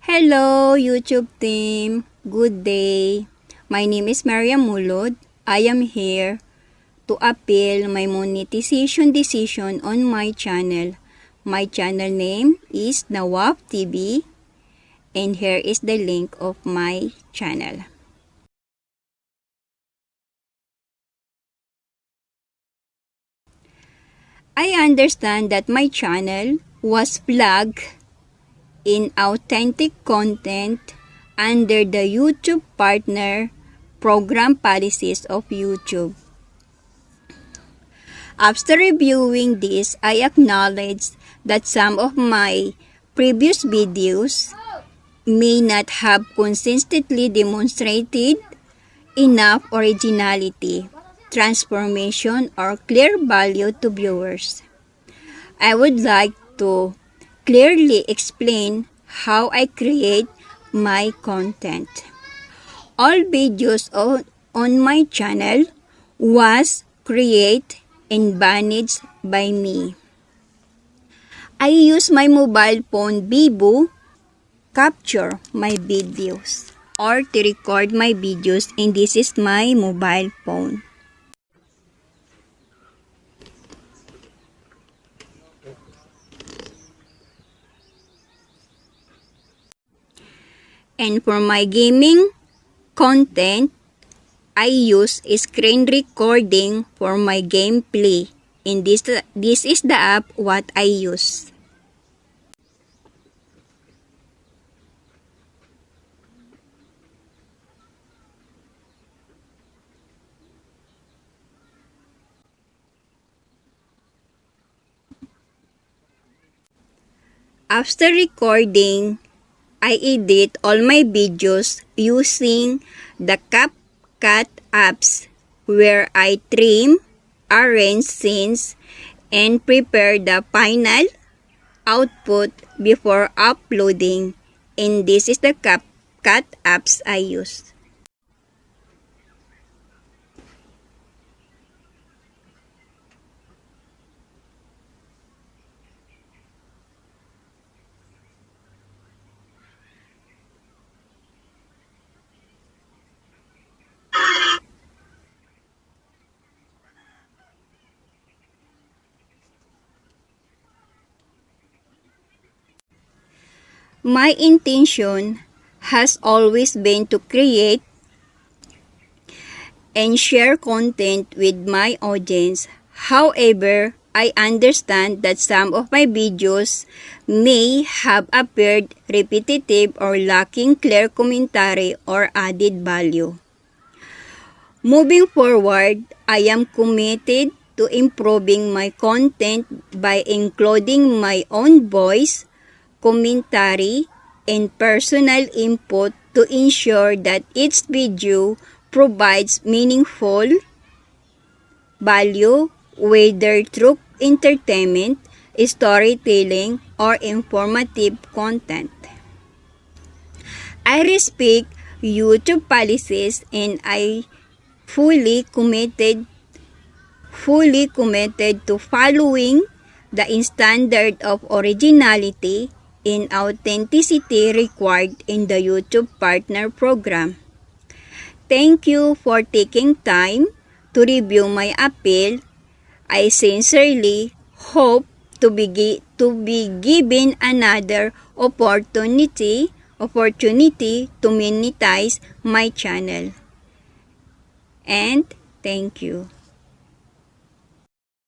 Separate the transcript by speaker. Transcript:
Speaker 1: Hello, YouTube team. Good day. My name is Mariam Mulod. I am here to appeal my monetization decision on my channel. My channel name is Nawaf TV, and here is the link of my channel. I understand that my channel was flagged in authentic content under the YouTube Partner Program policies of YouTube. After reviewing this, I acknowledge that some of my previous videos may not have consistently demonstrated enough originality, transformation, or clear value to viewers. I would like to clearly explain how I create my content. All videos on my channel was created and managed by me. I use my mobile phone Vivo capture my videos or to record my videos, and this is my mobile phone. And for my gaming content, I use screen recording for my gameplay, and this is the app what I use. After recording, I edit all my videos using the CapCut apps where I trim, arrange scenes, and prepare the final output before uploading, and this is the CapCut apps I use. My intention has always been to create and share content with my audience. However, I understand that some of my videos may have appeared repetitive or lacking clear commentary or added value. Moving forward, I am committed to improving my content by including my own voice, commentary, and personal input to ensure that each video provides meaningful value, whether through entertainment, storytelling, or informative content. I respect YouTube policies, and I fully committed to following the standard of originality and authenticity required in the YouTube Partner Program. Thank you for taking time to review my appeal. I sincerely hope to be given another opportunity to monetize my channel. And thank you.